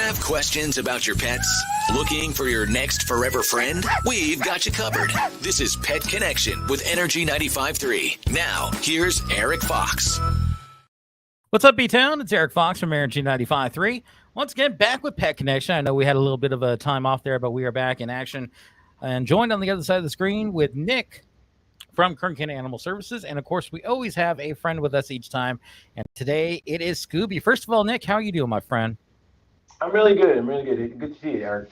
Have questions about your pets? Looking for your next forever friend? We've got you covered. This is Pet Connection with Energy 95.3. Now, here's Erik Fox. What's up, B-Town? It's Erik Fox from Energy 95.3. Once again, back with Pet Connection. I know we had a little bit of a time off there, but we are back in action and joined on the other side of the screen with Nick from Kern County Animal Services. And, of course, we always have a friend with us each time. And today it is Scooby. First of all, Nick, how are you doing, my friend? I'm really good. Good to see you, Erik.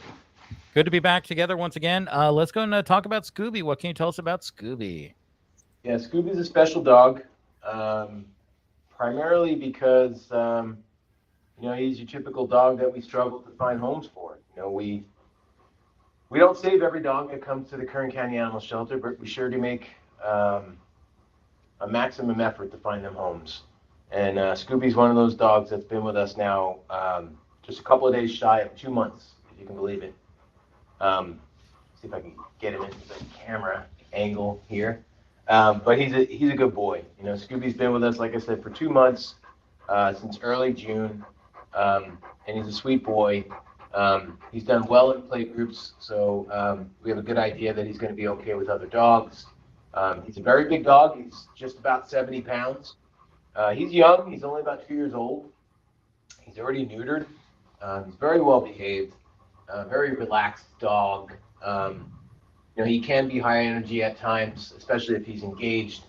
Good to be back together once again. Let's go and talk about Scooby. What can you tell us about Scooby? Yeah, Scooby's a special dog, primarily because, he's your typical dog that we struggle to find homes for. We don't save every dog that comes to the Kern County Animal Shelter, but we sure do make a maximum effort to find them homes. And Scooby's one of those dogs that's been with us now just a couple of days shy of 2 months, if you can believe it. See if I can get him into the camera angle here. But he's a good boy. Scooby's been with us, like I said, for 2 months, since early June, and he's a sweet boy. He's done well in play groups, so we have a good idea that he's going to be okay with other dogs. He's a very big dog. He's just about 70 pounds. He's young. He's only about 2 years old. He's already neutered. He's very well behaved, very relaxed dog. He can be high energy at times, especially if he's engaged.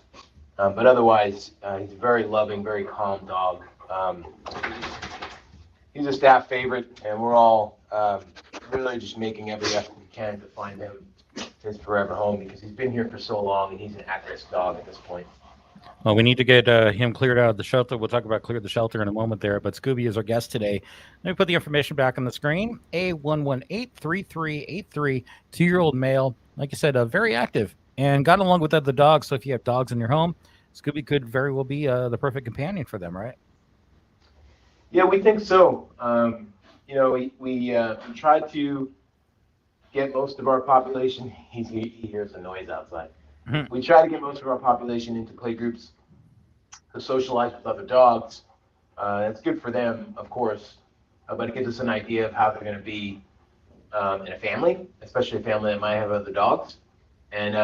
But otherwise, he's a very loving, very calm dog. He's a staff favorite, and we're all really just making every effort we can to find him his forever home because he's been here for so long, and he's an at-risk dog at this point. Well, we need to get him cleared out of the shelter. We'll talk about clear the shelter in a moment there, but Scooby is our guest today. Let me put the information back on the screen. A118-3383, 2-year-old male. Like you said, very active and got along with other dogs. So if you have dogs in your home, Scooby could very well be the perfect companion for them, right? Yeah, we think so. We tried to get most of our population. He hears the noise outside. Mm-hmm. We try to get most of our population into play groups to socialize with other dogs. It's good for them, of course, but it gives us an idea of how they're going to be in a family, especially a family that might have other dogs. And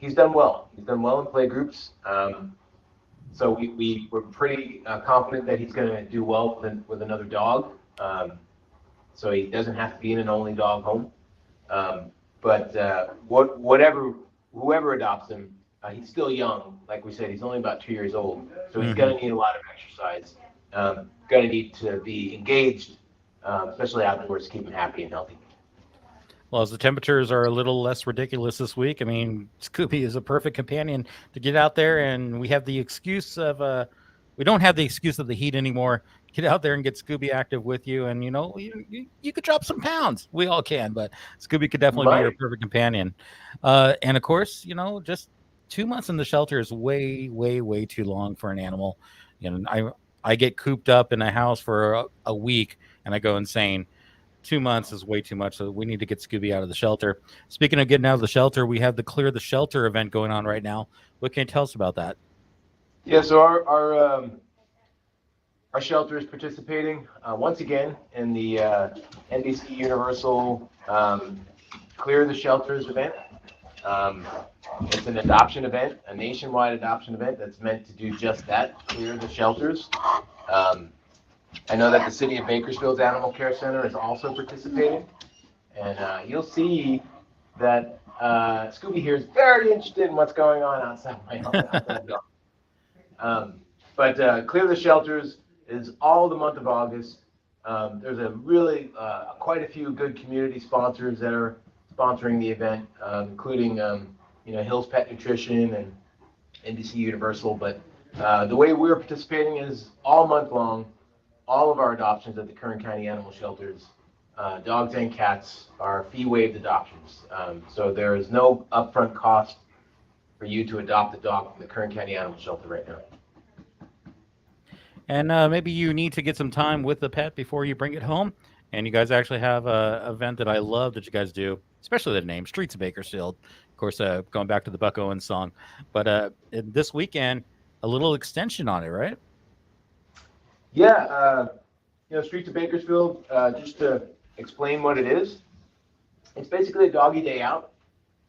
he's done well. He's done well in play groups. So we're pretty confident that he's going to do well with another dog. So he doesn't have to be in an only dog home. But whoever adopts him, he's still young. Like we said, he's only about 2 years old. So he's going to need a lot of exercise. Going to need to be engaged, especially outdoors, to keep him happy and healthy. Well, as the temperatures are a little less ridiculous this week, I mean, Scooby is a perfect companion to get out there, and we have the excuse of we don't have the excuse of the heat anymore. Get out there and get Scooby active with you, and you could drop some pounds. We all can, but Scooby could definitely be your perfect companion. And of course, just 2 months in the shelter is way, way, way too long for an animal. I get cooped up in a house for a week, and I go insane. 2 months is way too much, so we need to get Scooby out of the shelter. Speaking of getting out of the shelter, we have the Clear the Shelter event going on right now. What can you tell us about that? Yeah, so our shelter is participating once again in the NBC Universal Clear the Shelters event. It's an adoption event, a nationwide adoption event that's meant to do just that, clear the shelters. I know that the City of Bakersfield's Animal Care Center is also participating, and you'll see that Scooby here is very interested in what's going on outside my house. But Clear the Shelters is all the month of August. There's a really quite a few good community sponsors that are sponsoring the event, including Hill's Pet Nutrition and NBC Universal. But the way we're participating is all month long. All of our adoptions at the Kern County Animal Shelters, dogs and cats, are fee-waived adoptions. So there is no upfront cost for you to adopt a dog from the Kern County Animal Shelter right now. And maybe you need to get some time with the pet before you bring it home. And you guys actually have an event that I love that you guys do, especially the name, Streets of Bakersfield. Of course, going back to the Buck Owens song. But this weekend, a little extension on it, right? Yeah, Streets of Bakersfield, just to explain what it is, it's basically a doggy day out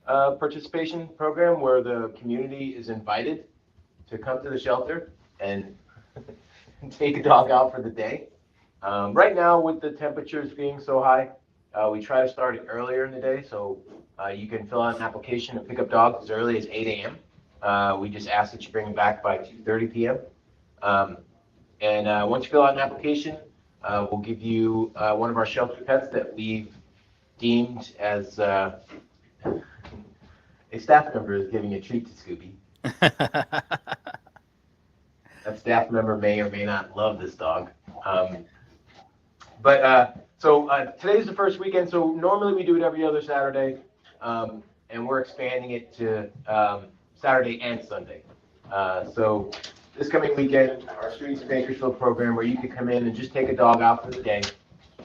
participation program where the community is invited to come to the shelter and take a dog out for the day. Right now, with the temperatures being so high, we try to start it earlier in the day, so you can fill out an application and pick up dogs as early as 8 a.m. We just ask that you bring them back by 2:30 p.m. And once you fill out an application, we'll give you one of our shelter pets that we've deemed as a staff member is giving a treat to Scooby. That staff member may or may not love this dog. So today's the first weekend, so normally we do it every other Saturday, and we're expanding it to Saturday and Sunday. So this coming weekend, our Streets of Bakersfield program, where you can come in and just take a dog out for the day.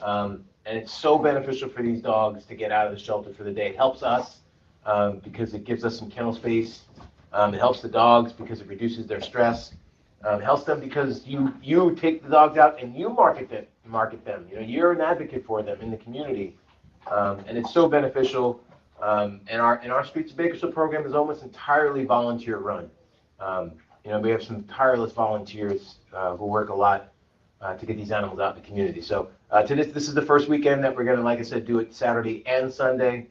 And it's so beneficial for these dogs to get out of the shelter for the day. It helps us because it gives us some kennel space. It helps the dogs because it reduces their stress. It helps them because you take the dogs out and you market them. You're an advocate for them in the community, and it's so beneficial. And our Streets of Bakersfield program is almost entirely volunteer run. We have some tireless volunteers who work a lot to get these animals out in the community. So this is the first weekend that we're going to, like I said, do it Saturday and Sunday.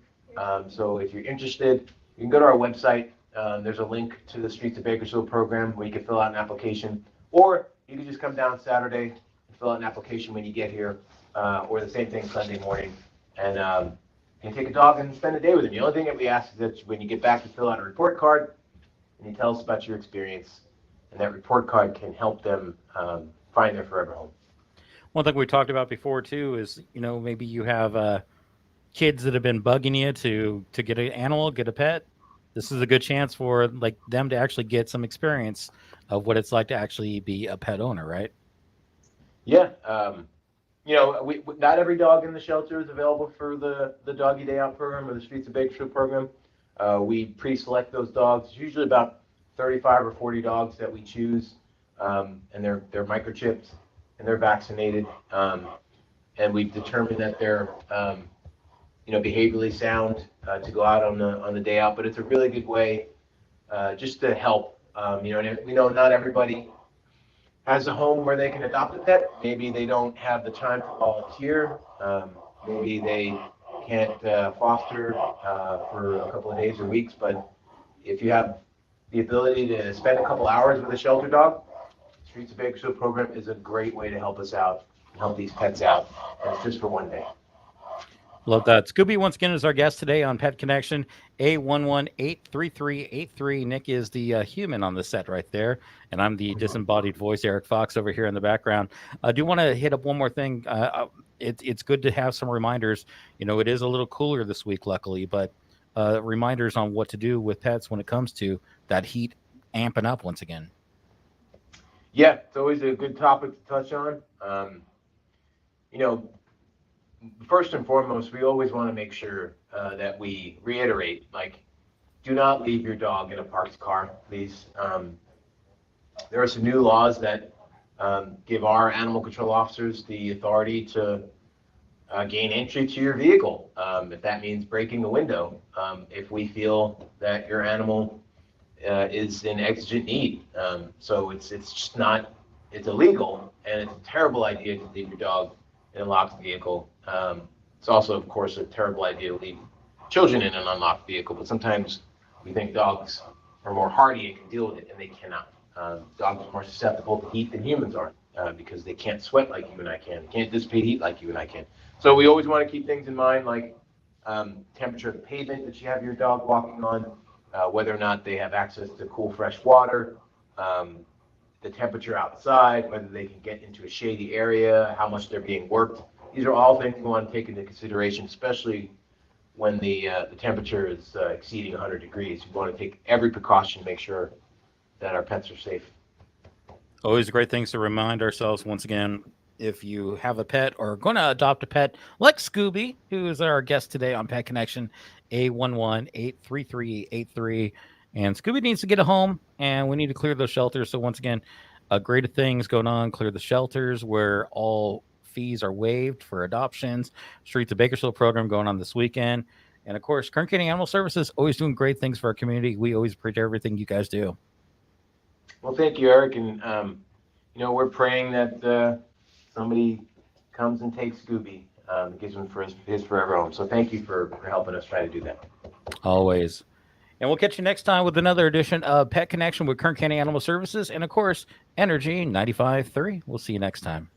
So if you're interested, you can go to our website. There's a link to the Streets of Bakersfield program where you can fill out an application, or you can just come down Saturday and fill out an application when you get here, or the same thing Sunday morning, and you can take a dog and spend a day with him. The only thing that we ask is that when you get back, you fill out a report card and you tell us about your experience, and that report card can help them find their forever home. One thing we talked about before too is, maybe you have kids that have been bugging you to get an animal, get a pet. This is a good chance for them to actually get some experience of what it's like to actually be a pet owner, right? Yeah. Not every dog in the shelter is available for the Doggy Day Out program or the Streets of Bakersfield program. We pre-select those dogs. It's usually about 35 or 40 dogs that we choose, and they're microchipped and they're vaccinated, and we've determined that they're behaviorally sound to go out on the day out. But it's a really good way just to help. And we know not everybody has a home where they can adopt a pet. Maybe they don't have the time to volunteer. Maybe they can't foster for a couple of days or weeks. But if you have the ability to spend a couple hours with a shelter dog, Streets of Bakersfield program is a great way to help us out and help these pets out. And it's just for one day. Love that. Scooby, once again, is our guest today on Pet Connection, A1183383. Nick is the human on the set right there, and I'm the disembodied voice, Erik Fox, over here in the background. I do want to hit up one more thing. It's good to have some reminders. It is a little cooler this week, luckily, but reminders on what to do with pets when it comes to that heat amping up once again. Yeah, it's always a good topic to touch on. First and foremost, we always want to make sure that we reiterate, do not leave your dog in a parked car, please. There are some new laws that give our animal control officers the authority to gain entry to your vehicle, if that means breaking a window, if we feel that your animal is in exigent need. So it's just not, it's illegal, and it's a terrible idea to leave your dog in a locked vehicle. It's also, of course, a terrible idea to leave children in an unlocked vehicle, but sometimes we think dogs are more hardy and can deal with it, and they cannot. Dogs are more susceptible to heat than humans are because they can't sweat like you and I can. They can't dissipate heat like you and I can. So we always want to keep things in mind, like temperature of the pavement that you have your dog walking on, whether or not they have access to cool, fresh water, the temperature outside, whether they can get into a shady area, how much they're being worked. These are all things we want to take into consideration, especially when the temperature is exceeding 100 degrees. We want to take every precaution to make sure that our pets are safe. Always great things to remind ourselves once again. If you have a pet or are going to adopt a pet, like Scooby, who is our guest today on Pet Connection, A1183383. And Scooby needs to get a home, and we need to clear those shelters. So once again, great things going on. Clear the shelters where all fees are waived for adoptions. Streets of Bakersfield program going on this weekend. And of course, Kern County Animal Services always doing great things for our community. We always appreciate everything you guys do. Well, thank you, Eric. And, we're praying that somebody comes and takes Scooby, gives him his forever home. So thank you for helping us try to do that. Always. And we'll catch you next time with another edition of Pet Connection with Kern County Animal Services. And of course, Energy 95.3. We'll see you next time.